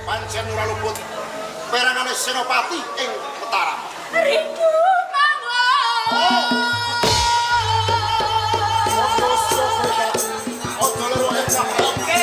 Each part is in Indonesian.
Pancen ora luput perangane Senopati ing Mataram. Rindu mawon. Ojo loro encah. Oke.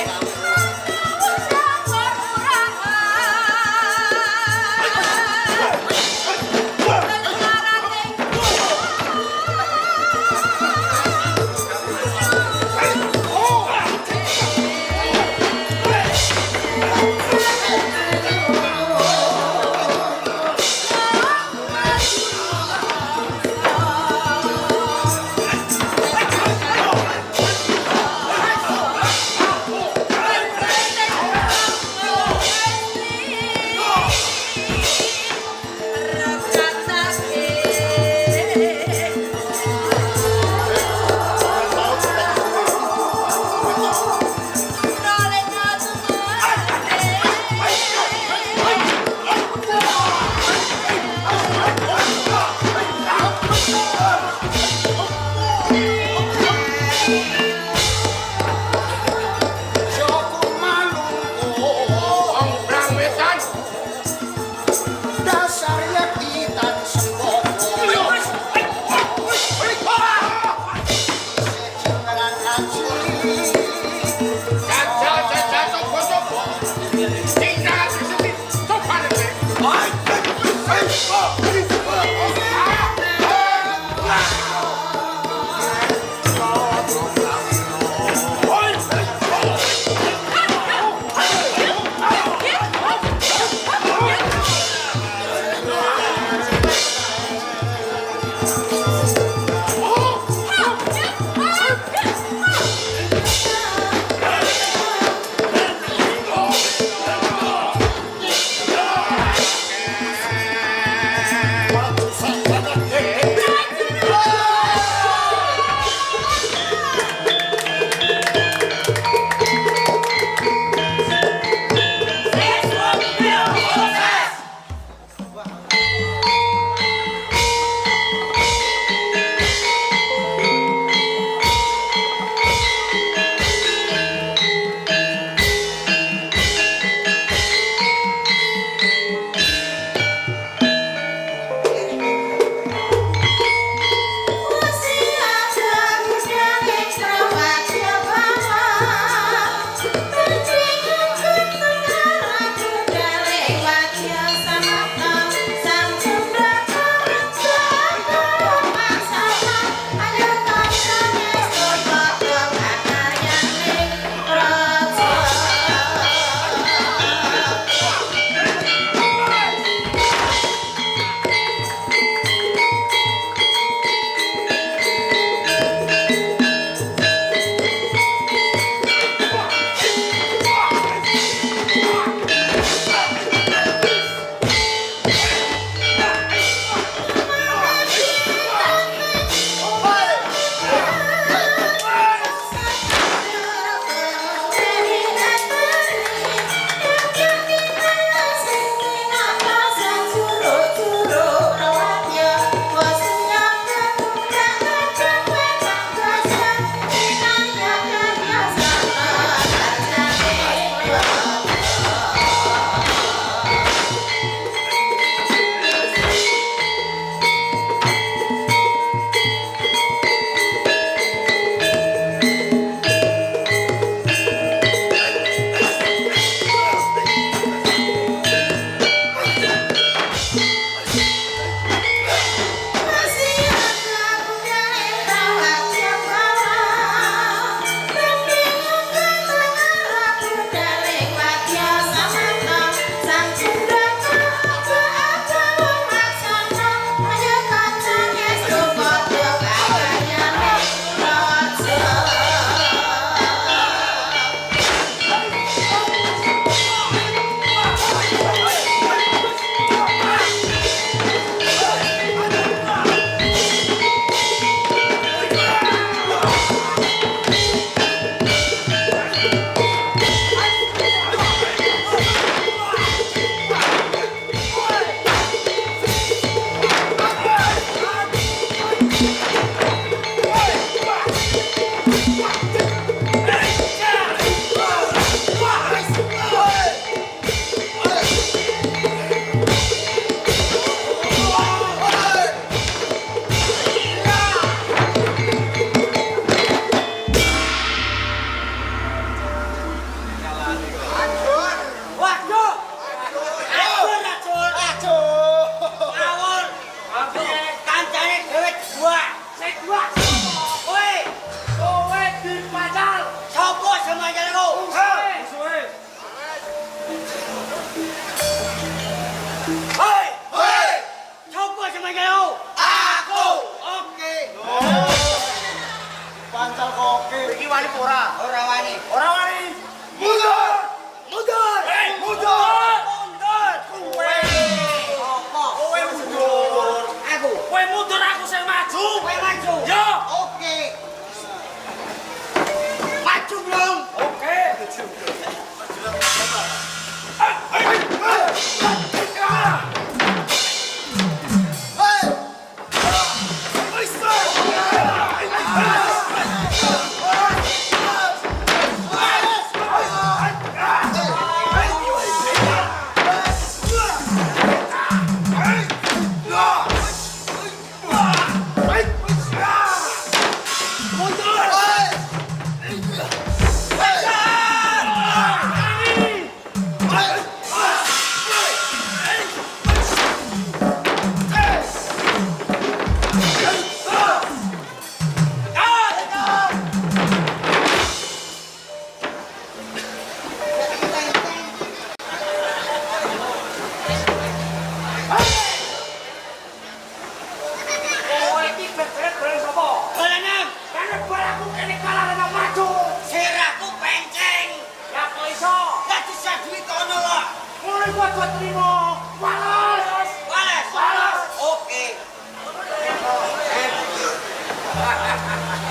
aku aja terima. Balas. Balas. Balas. Oke.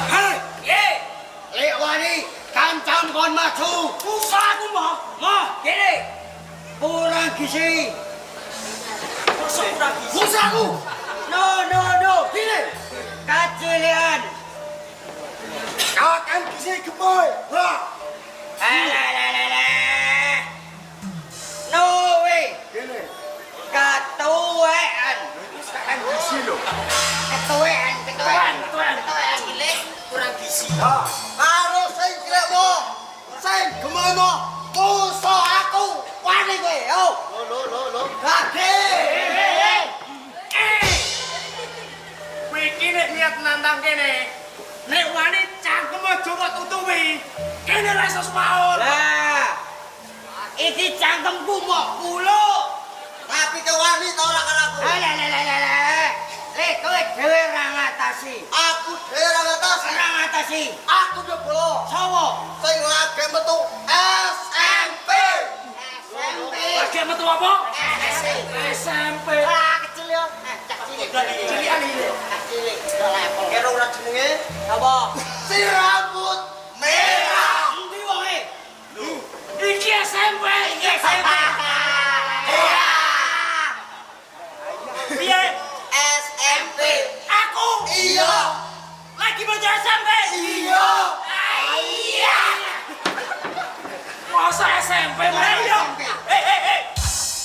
Hei, ye. Lek wani kancam kon maju. Usah aku mah. Mah, kene. Kurang gizi. Masuk kurang gizi. Usah aku. No. Kene. Kacilian. Akan gizi gemoy. Wah. Alah. No way. Kene. Ketuaan. Akan gizi lho. Ketuaan. Gile kurang gizi. Karo sing klekmu. Sing gemoymu. Musuh aku. Wani kowe, yo. Lo. Gage. Kowe iki nek niat nantang kene. Nek wani cangkem aja kok tutupi. Kene ra iso semaur. Lah. Iki cangkemku mok kulo. Tapi kewani ta ora karo aku. Lah. Lek kowe dhewe ra ngatasi. Aku dhewe ra ngatasi. Ra ngatasi. Aku jebolo. Sowo? Sing lagi metu SMP. SMP. Lagi metu apa? SMP. SMP. Ah, kecil yo. Cak cilik. Cilian iki. Cak cilik. Level. Kira ora jenenge apa? Si rambut merah. Endi wae? Iki SMP. Iki SMP. Piye? SMP. Aku. Iya. Lagi belajar SMP. Iya. Iya. Masa SMP mana ya?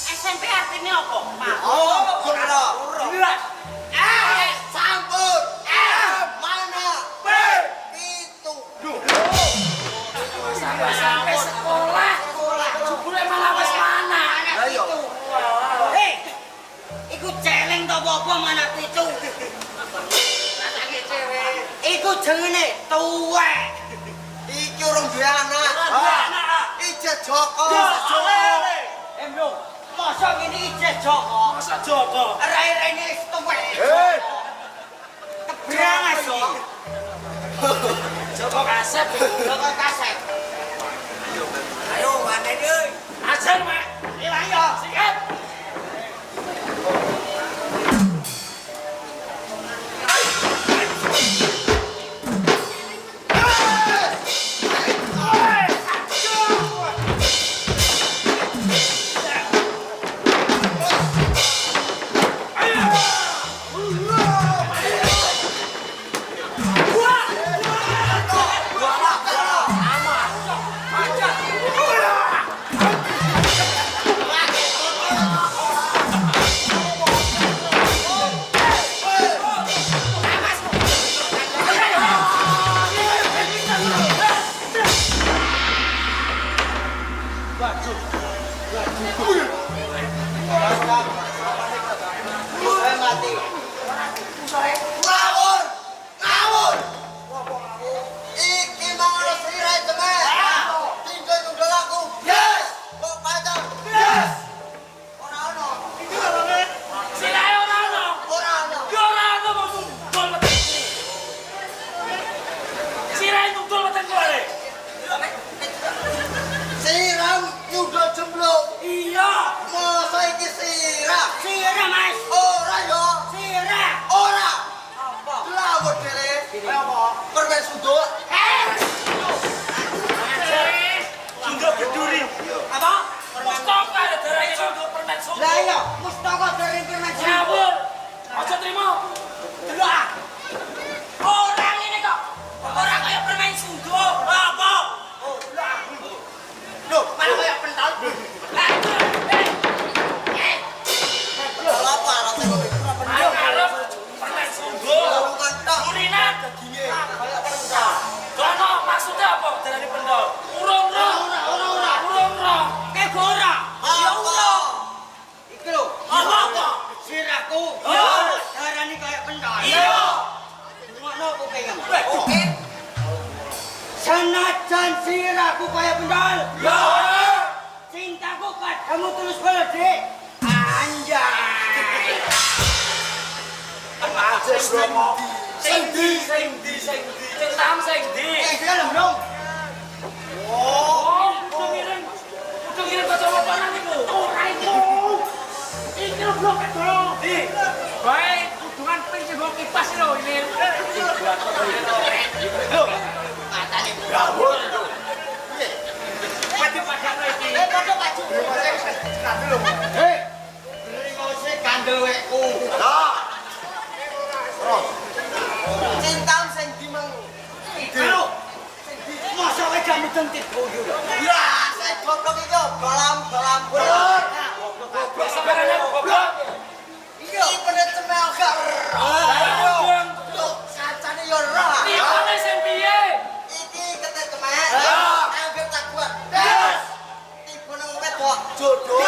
SMP artinya apa? Oh, ora. Jelas. Sampun. Mana? Itu. Sampai sekolah. Jebule malah wis mana? Ayo. Hei. Iku celeng to apa mana pitu? Iku jenenge tuwek. Iki urung duwe anak. Ijek Joko. Bro, masa ngene ijek Joko? Masa Joko? Rai-raine wis tuwek. Keberangan iki. Joko kaset. Joko kaset. Ayo, mana euy? Ajar, Mak. Ilang yo. Sikat. Mati. Ngawur! Ngawur! Iki mangono sirai temen. Tinggal nunggal aku. Yes! Kok pacar? Yes! Ora ono. Silae ora ono. Ora ono. Yo ora ono mau nunggal meten. Silae nunggal meten kowe. Siram nyudo jemblok. Iya. Masa iki sirah? Sira, Mas. Ora yo. Sira. Ora. Apa? Lawur dhewe. Apa? Permen sudut. Sunduk berduri. Apa? Mustaka ada darahnya sunduk permen sunduk. Lah iya, mustaka dari permen sudut. Ngawur. Aja trimo. Delok ah. Orang ini kok. Orang kayak permen sunduk. Apa? Oh, lah. Loh, malah kayak pentol. Apa alatnya kok itu? Ayo ngarep permen sunduk. Mantap. Urinan. Kayak pentol. Dono maksudnya apa? Darani pendol. Urung-urung. Urung-urung. Kayak ora. Ya Allah. Iki lho. Apa? Sirahku. Iya. Darani kayak pentol. Iya. Ngono kuping. Oke. Senajan sirahku kayak pentol. Ya. Cintaku padamu terus gede. Anjay. Aja bro. Sing di. Cintam sing di. Film dong. Oh, udah ngirim kacamata nang iku. Ora iku. kipas lho ini. Matane brawur lho. Pati padakno iki. Padha maju. Hei. Bringose kandel wekku. Lah. Terus. Cintam sing dimeng. Lho. Masa kowe gak mudeng tipu yo. Ya, saya goblok iki balam-balam. Goblok sebenarnya goblok. Iya, bener cemel gak. Yo, sacane yo roh. Tipane sing piye? Iki ketek kemet. Anggap tak kuat. Des. Tipe nang wedok jodoh.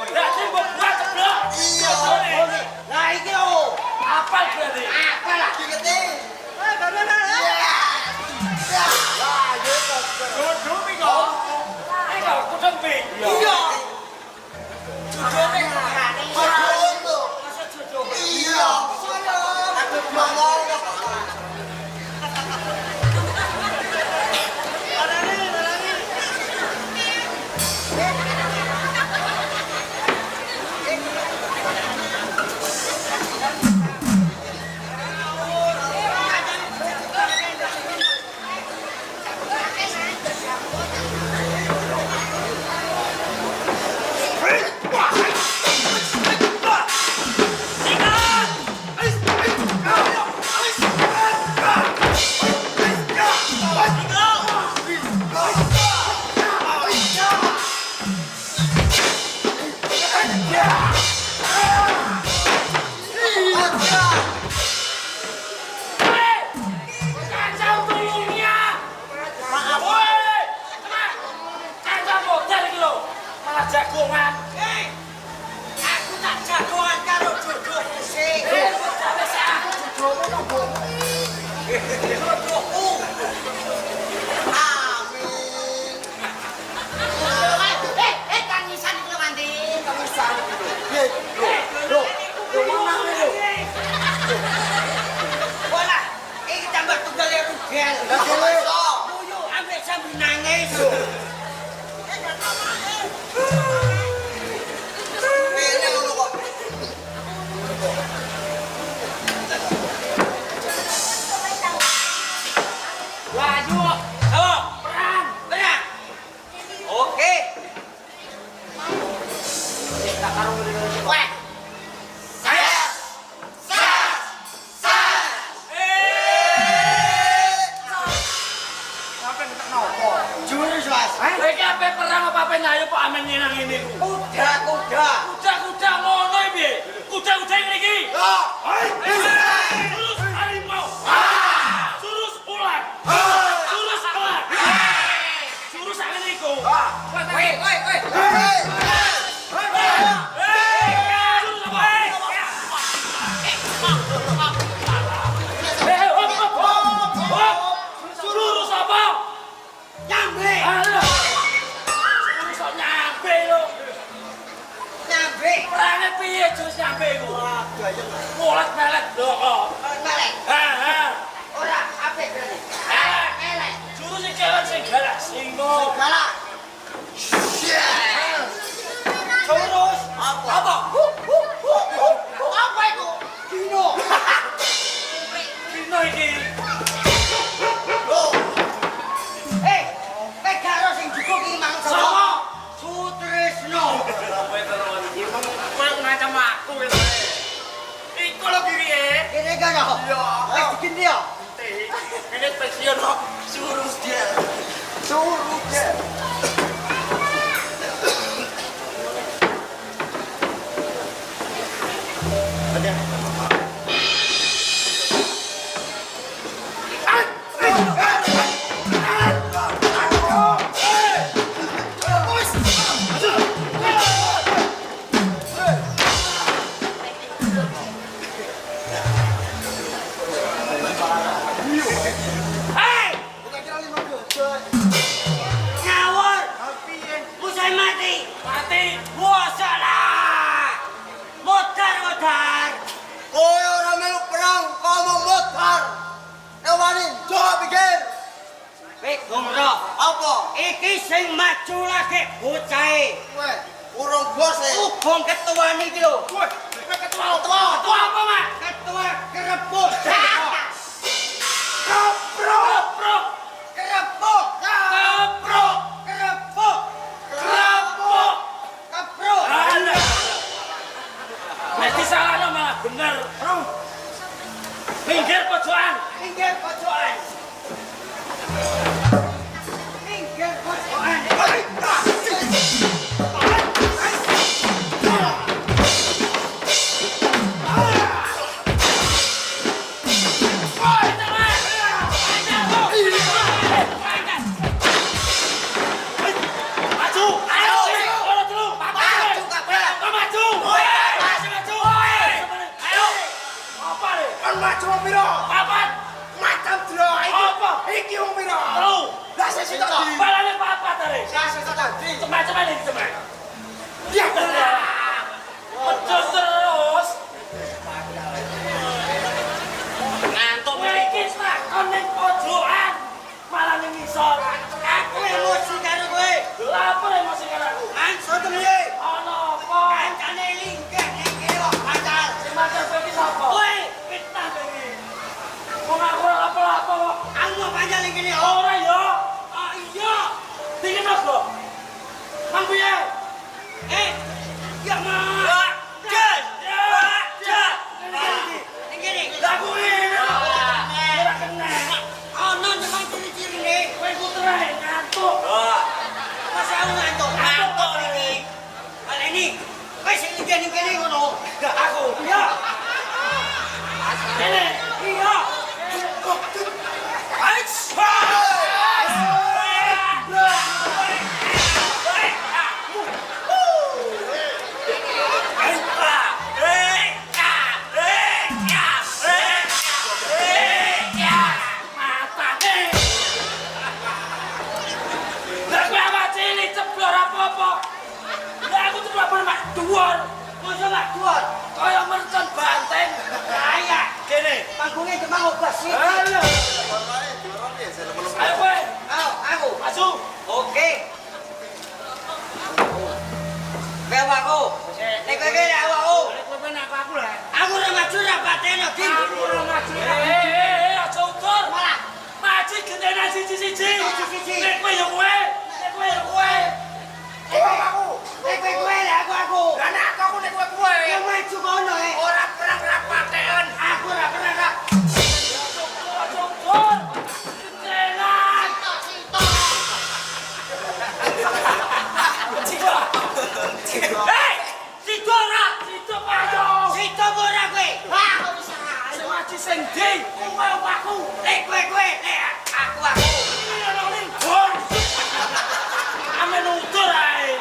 Berarti mbok buat ceblok. Iya. Lah iki oh, apal berarti. Apa lagi kete? Lah, yo kok. Jodoh iki kok. Iki kudung pi. Iya. Jodohne Jodoh lho. masa jodoh. Iya. Aku ngomong. Kacau tulungnya. Woi, tenang. Kacau model iki lho. Malah jagongan. Aku tak jagoan karo jodoh sing. Tapi aku jodohmu to, Bu. Jodohku. Amin. Kangisan iki lho, Mandi. Kangisan iki lho. Wala, iki tambah tunggal ya tunggal. Muyu ambek sambil nangis. Ini ngono kok. Laju. Ayo, perang. Tenang. Oke. Weh. Saya. Sampai ngetek nopo? Jurus, Mas. Iki ape perang apa ape nyayu kok amen nyenang ngene iku? Kuda. Kuda-kuda ngono piye? Kuda-kuda ngene iki. Lah. Jurus harimau. Jurus ular. Jurus ular. Jurus sak ngene iku. Woi. Jurus apa? Jurus apa? Nyambe. Jurus kok nyambe lho. Nyambe. Perange piye jurus nyambe iku? Molet-melet lho kok. Balik. Ora apik berarti. Elek. Jurus iki kewan sing galak singo. Galak. Jurus apa? Apa itu? Dino. Dino iki. Loh. Megaro sing cukup iki mang Sapa? Sutrisno. Kowe ngancam aku lho. Iku lho piye? Kene kan yo. Wis dikene yo. Ini pensiun kok suruh dia. Hei! Ngawur. Usai mati. Mati. Wasalah. Modar. Kowe ora melu perang, kok mau modar. Ewani, coba pikir. Wis gumro. Apa? Iki sing maju lagi bocahe. Weh, urung bos e. Ubong ketuane iki lho. Woi, ketua apa, Mak? Ketua kerebut. Keprok. Kerebut. Keprok. Kerebut. Keprok. Kepruk. Alah. Mesti salah malah bener. Minggir pojokan. Minggir pojokan. Minggir pojokan. Maju piro? Papat. Macam dro iki wong piro? Telu. Lah sesuk tadi. Balane papat are. Sesuk tadi. Macam-macam iki teman. Ya bener. Pecos terus. Ngantuk iki takon ning pojokan. Malah ning ngisor. Aku emosi karo kowe. Lha apa emosi karo aku? Angso to piye? Ana apa? Kancane lingkeh ning kene kok pacar. Sing macam kowe iki sapa? Kowe Fitnah kowe iki. Wong aku ora apa-apa kok. aku mau pacar ning kene. Ora ya. Ah iya. Dingin mas lo. Mang piye? Ya ma. Jas. Jas. Ning kene. Lah kuwi. Ora kena. Ono memang ciri-cirine. Kowe kutrae ngantuk. Masa aku ngantuk. Ngantuk iki. Kali ini kowe sing ning kene ngono. Enggak aku. Iya. Kene. Iya. Ais. Kuat. Kaya mercon banteng. Kayak Kene. panggungnya cuma ngobas sih. Halo. Ayo kowe. Aku. Maju. Oke. Bewakku. Nek kowe kene awakku. Kowe nak aku lah. Aku ora maju ora pateno, Dim. Aku ora maju. Aja utur. Malah Maju gendena siji-siji. Siji-siji. Nek kowe ya kowe. Nek kowe ya kowe. Aku. nek kowe lah aku. Lah nek aku nek kowe. Ya maju kono Ora perang ra paten. Aku ora pernah kak. Aja utur. Gendenan. Hei! Sido ora? Sido payo. Situ ora kowe. Ah, kok bisa? Sing maju sing ndi? Kowe aku. Nek kowe nek aku. Amen utur ae.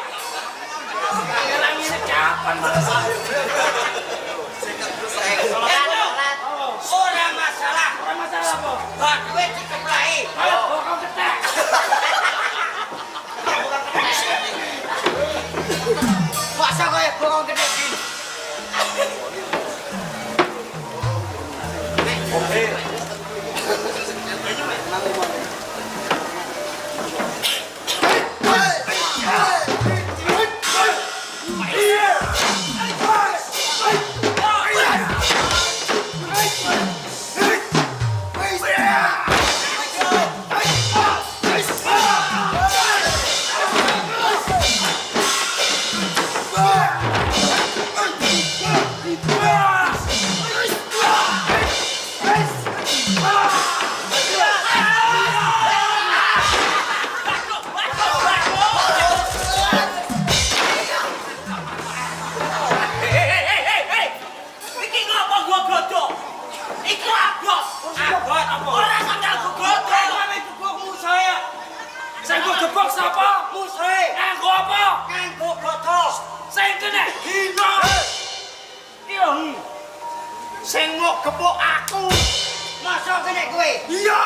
Ngelang ini kapan malah saya. Ora masalah. Ora masalah apa? Bak kowe dikeplaki. Ayo bokong ketek. Masa kowe bokong gede gini. Gebok sapa? Musuhe Nganggo apa? nganggo botol. Sing kena hina. Iya. Sing mau gebok aku. Masa kene kowe? Iya.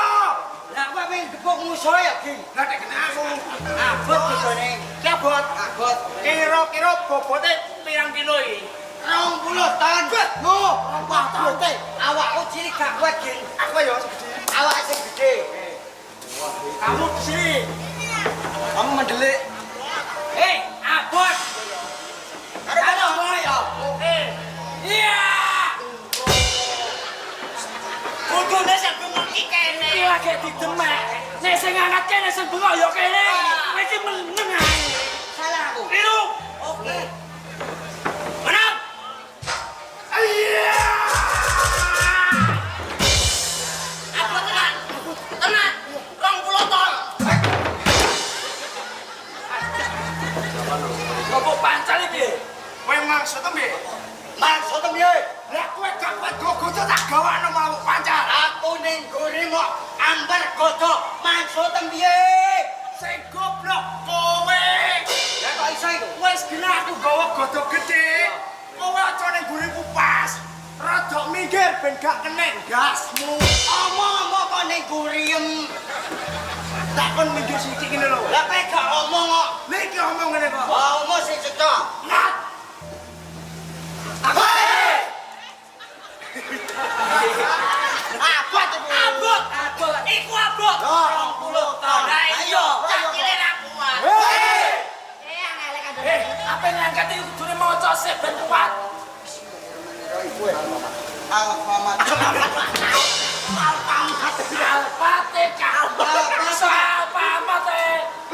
Lah kowe pengen gebuk musuhe ya, Gim? Lah nek kena aku. Abot bojone. Ki abot. Abot. Kira-kira bobote pirang kilo iki? 20 ton. Ngo, bobote. Awakku cilik gak kuat, Gim. Aku ya segede. Awak sing gede. Kamu di sini. Kamu mendelik. Hei, abot. Halo, boy. Oke. Iya. gek didemek. Nek sing ngangkat kene sing bengok ya kene. Kowe iki meneng ae. Salah aku. Biru. Oke. Menang. Iya. Apa tenan? Tenan. 20 ton. Apa pancal iki? Kowe maksudnya piye? Maksudnya piye? Lah kowe gak kuat gogojo tak gawakno mau pancal. Aku ning guri mok ambar godhog. Maksudnya piye? Sing goblok kowe. Lah kok iso iku? Wis gila aku gawa godhog gede. Kowe aja ning guriku pas. Rodok minggir ben gak kena gasmu. Omong-omong kok ning guriem. Takon minggir sithik ngene lho. Lah kowe gak omong kok. Lha iki omong ngene kok. Omong sing cecok. Nat. Hei! Abot iku. Abot. Iku abot. 20 ton. Lah iya. Tak kira ra kuat. Hei! Apa yang ngangkat itu kudune maca sik ben kuat. Alfamart.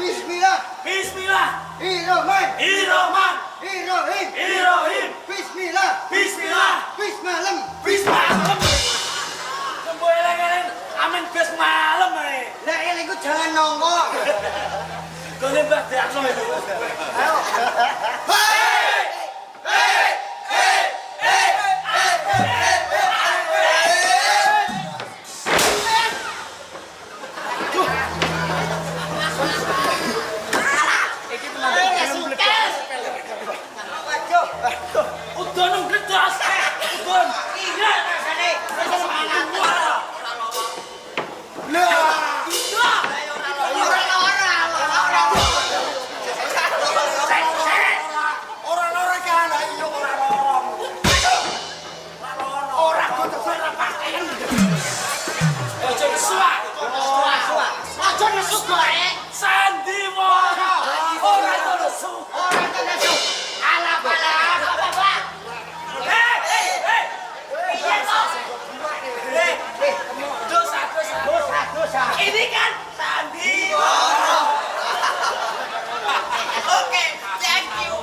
Bismillah. Bismillah. Iroman. Iroman. Irohim. Irohim. Bismillah. Bismillah. Bismalam. Bis malam. Sembo eleng-eleng amin bis malam ae. Lah eling ku jangan nongko. Gone Mbah Dakno itu. Ayo. Hei! Udah nang gledas. Udah. Iya rasane. Semangat. Lah. Ora-ora kan ayo ora-ora. Ora godhog ora pakaian. Ojo suwak. Aja nesu goe. Sandiwara. Ora itu nesu. Ora nesu. Ala-ala. Apa-apa. Hei. Iya toh. Dosa. Dosa. Ini kan sandiwara. Oke, thank you.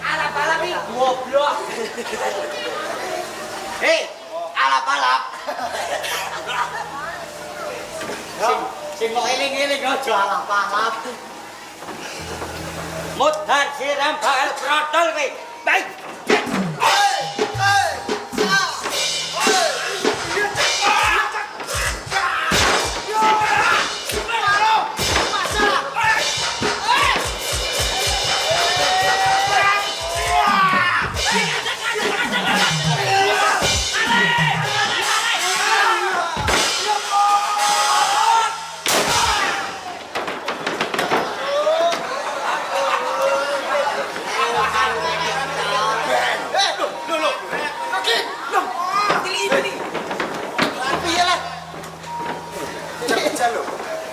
Alap-alap iki goblok. Hei, alap-alap. Sing kok eling-eling aja alap-alap. Mudhan siram bakal protol kowe. Baik.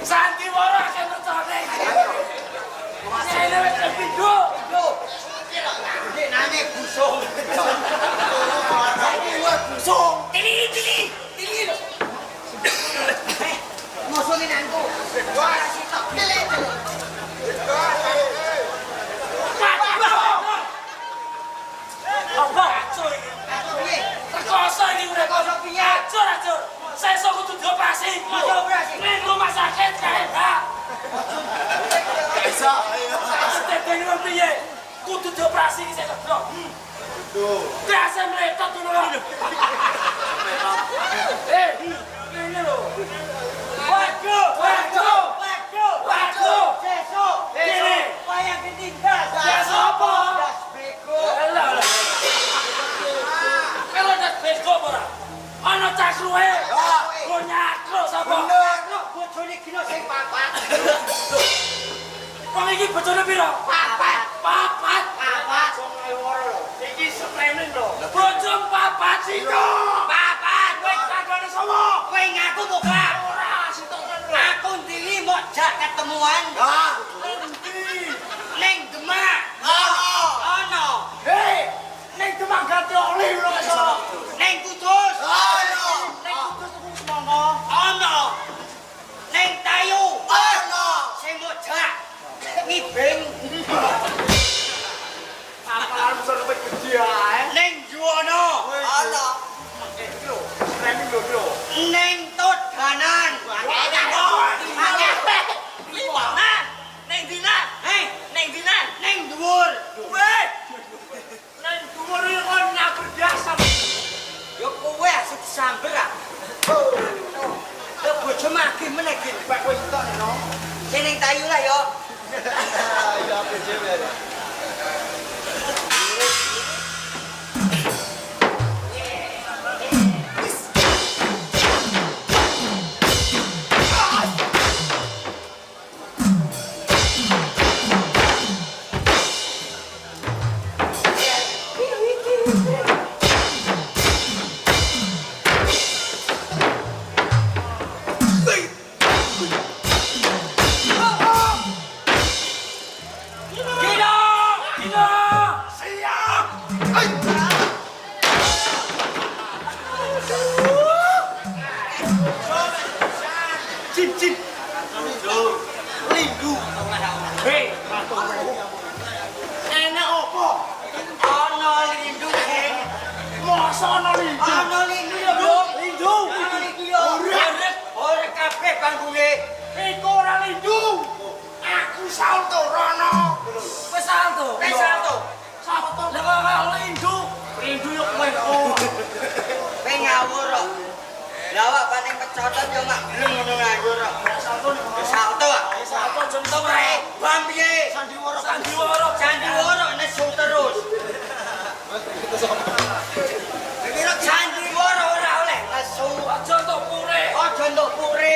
Sandiwara kan percaya. Saya wis pindho. Nek nane busuk. Busuk. Tili. Mosone nangku. Wah, sitok tili. Apa? Acur iki. Piye? Rekoso iki urip. Rekoso piye? Acur. Sesuk kudu dioperasi. Dioperasi. Ning rumah sakit kae, Pak. Bisa. Setepeng wong piye? Kudu dioperasi iki sesuk, Bro. Biasa meletot dulu. Ini lho. Waduh. Sesuk. Ini. Wayang ketindas. Das apa? Das bego. Alah. Kalau das bego ora. Ana cakruhe. Kok nyakro sapa? Bojone kira sing papat. Wong iki bojone piro? Papat. Papat. Iki streaming lho. Bojong papat sito. Papat. Kowe kagone sapa? Kowe ngaku buka. Ora sito. Aku ndili mau jak ketemuan. Ah. Ning Demak. Ono. Hei, ning Demak ganti oli lho iso. Ning Kudus. Ayo. Ning Kudus ku semono. Ono. ngibing. Apaan bisa lebih gede ae? Ning juwono. Ana. Lho, training lho. Ning tut kanan. Mana? Neng dina. Neng dina. Ning dhuwur. Weh. Neng dhuwur iki kon nyabur biasa. Yo kowe asik samber ah. Yo bojo magi meneh iki. Pak kowe entok no. Sing tayu lah yo. Ya PJW ya. Enak opo? Ana lindu sing. Masa ana lindu? Ana lindu yo, Bro. Lindu. Ana lindu yo. Ora kabeh panggunge. Iku ora lindu. Aku salto rono. Wes salto. Wis salto. Salto. Lah kok lindu. Lindu yo kowe kok. Kowe ngawur kok. Lah awak paling pecotan yo mak gelem ngono nganggur kok. Salto nih. Salto ah. Salto jentong ae. Bam piye? Sandiwara. Sandiwara. Sandiwara nesu terus. Sandiwara ora oleh nesu. Aja entuk pure. Aja entuk puri.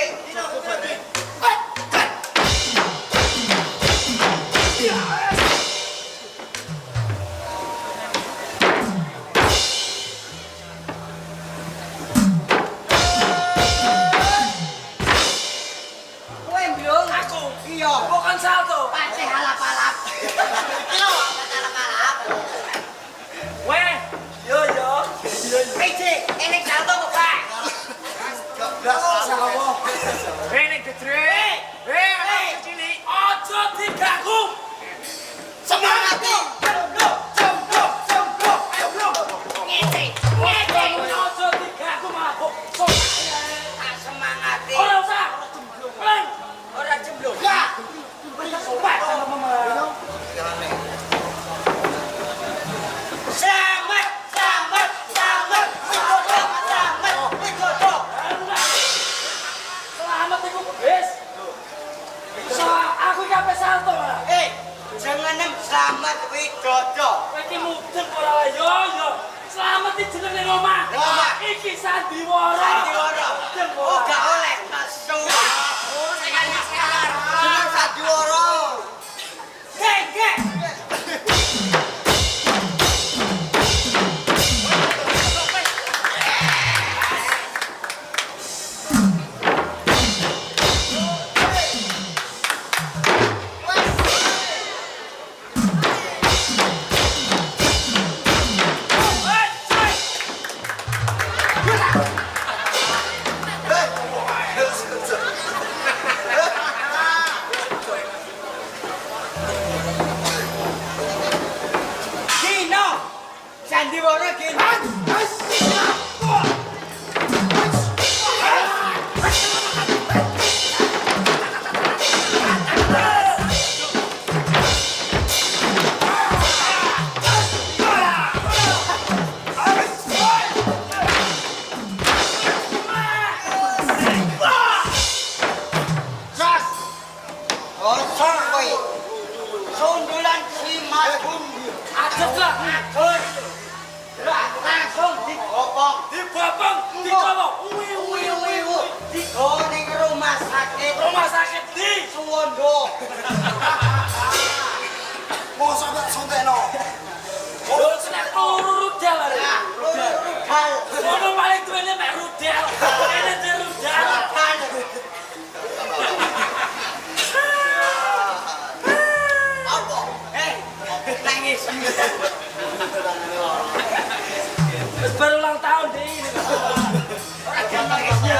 Kowe mblung Aku. iya. Bukan salto. Pacih halap-halap. Iya, halap-halap. Weh. Yo yo. Pece, enek salto kok, Pak. Ini gedre. Anak cilik. Aja diganggu. Semangat nih. Ngece, ngece. Aja diganggu mabuk. Tak semangati. Ora usah. Leng. Ora jemblung. Ya. Sumpah sama mama. Selamat, selamat, selamat. Selamat, Widodo. Selamat iku wis. So, aku iki ape salto ora. Jangan selamat Widodo. Kowe iki mudeng ora yo yo. Selamat iki jenenge omah. Omah. Iki sandiwara. Sandiwara. Mudeng Oh, ora. gak oleh nesu. Oh, sekarang. Jeneng Sandiwara. Gek. Gino. Sandiwara Gino. Jas. Kosong kowe. Sundulan si Madun. Ajet lah. Atur. Lah langsung dibopong. Dibopong, dicowo. Digo ning rumah sakit. Rumah sakit di Suwondo. Masa tak sontekno. Lho senek turu rudal are. Nah, rudal. Ono paling duwene mek rudal. Kene di rudal. Apa? Nangis. Wis baru ulang tahun di ini. Ora gelem nangisnya.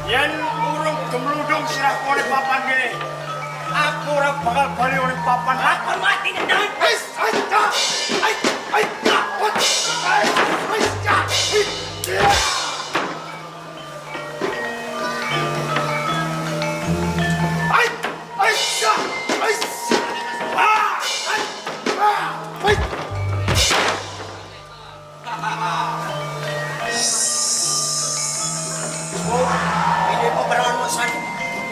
Yen urung gemludung sirah oleh papan gini, aku ora bakal bali oleh papan. Lakon mati nendang. Wis, ayo,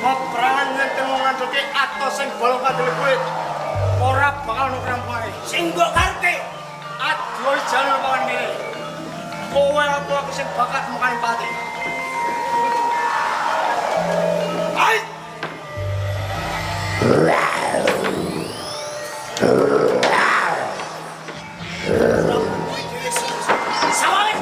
peperangan ngenteng ngantuke atos sing bolong kadel kuwi ora bakal ngrampare. Sing mbok karepe Aduh jalur papan kene. Kowe aku sing bakat mukane pati. Hai. sawale.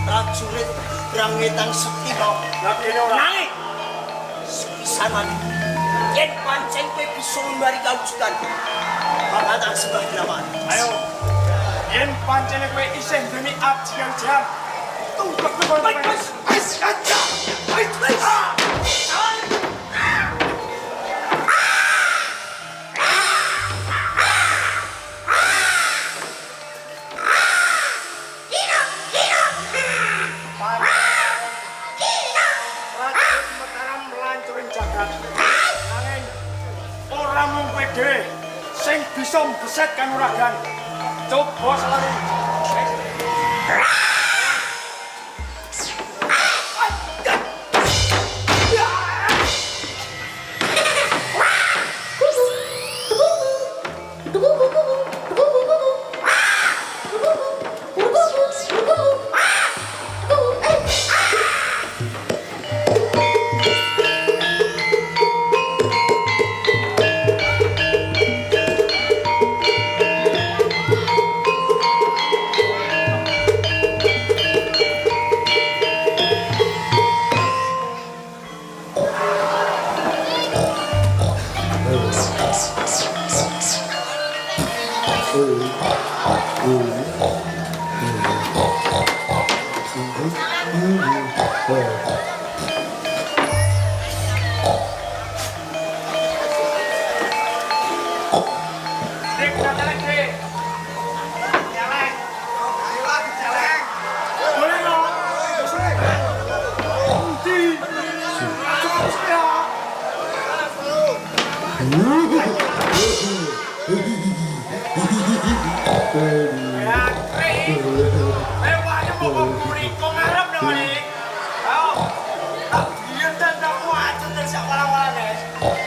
Prajurit brangetan sekti kok. Nanging sepisanan yen pancen kowe bisa ngembari kawujudan bakal tak sembah draman. Ayo. Yen pancene kowe isih demi ajian jam. Tunggu kowe. Wis aja. Wis. Sing bisa beset kanuragan. Coba selalu.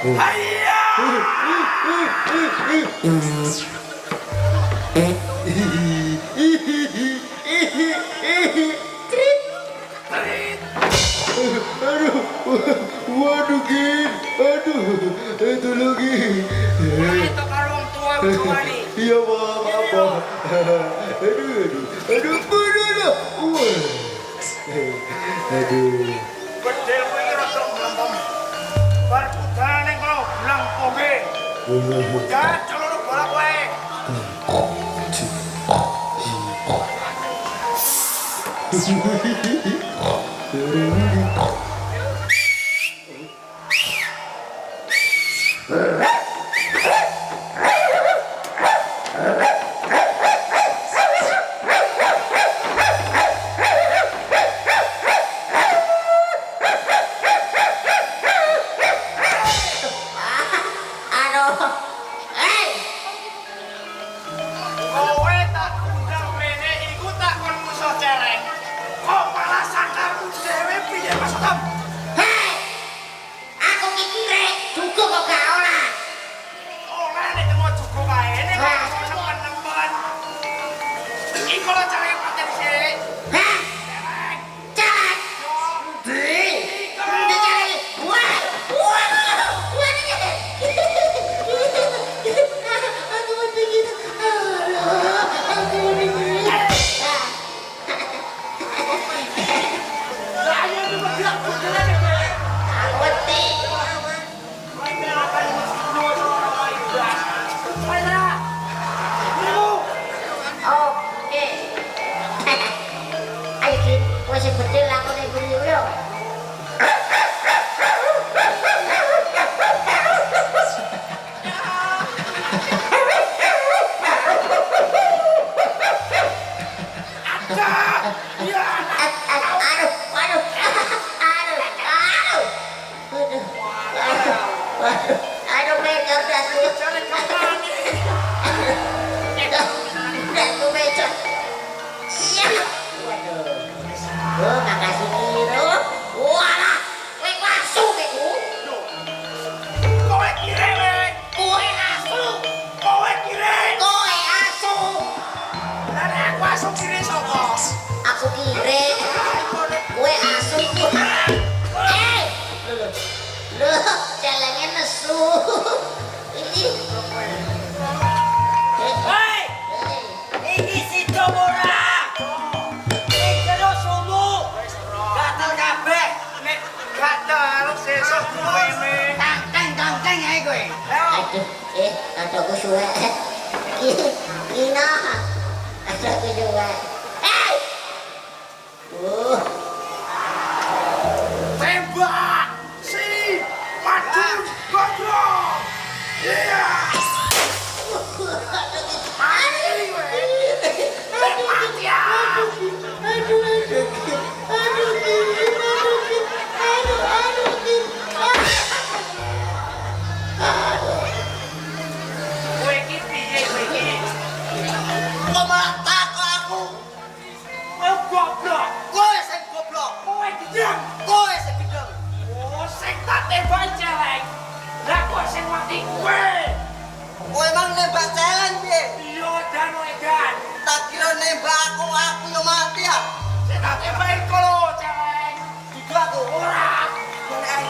Hayya! Waduh, Gin. Aduh, tolong, Gin. Itu kalau tua nih. Iya, maaf. Aduh, aduh. Aduh. Bedel kuwi rada mlempem. Bar budal ning kono bilang oke. Ya, celuru bolak wae. Aduh. Hei. Kowe tak undang mrene iku tak kon musuh celeng. Kok malah sakarmu dhewe piye Mas Tom? Hei. Aku mikire cukup kok gak ora. Ora nek mau cukup wae nek nemen-nemen. Iku lho celeng paten sik. Hah? Jalan. Di. Di jalan. Wah. Wah. Wah. Aku mau begitu. Aku mau begitu. Lah ayo coba bilang budal nek kowe. Aku mati. Oke. Ayo Gin, wis bedil aku ning buri yo. Aduh, meter dah sih. Aku meter. Iya. Waduh. Oh, makasih Kiro. Walah, kowe asu kowe. Kowe kire wae. Kowe asu. Kowe kire. Kowe asu. Lah nek aku asu kire sapa? Aku kire. Kowe asu. Eh. Loh, jalannya nesu. Ini. Hei, iki si Domora. Iki jero sumu. Gatel kabeh. Nek gatel sesuk kowe me. Tangteng ae kowe. Aduh, kataku suwe. Kina. Kataku juga. Hei. Tembak. Si maju gondrong. Iya. Mati wae. Mati ya. Kowe iki piye kowe iki? Kok malah takut aku? Oh goblok. Kowe sing goblok. Kowe gedeng. Kowe sing gedeng. Oh sing tak tembak celeng. Lah kok sing mati kowe? Kowe emang nembak jalan piye? Iya dan edan. Tak kira nembak aku yo mati ya. Sing tak tembak iku lho celeng. Juga aku. Ora. Ngene ae.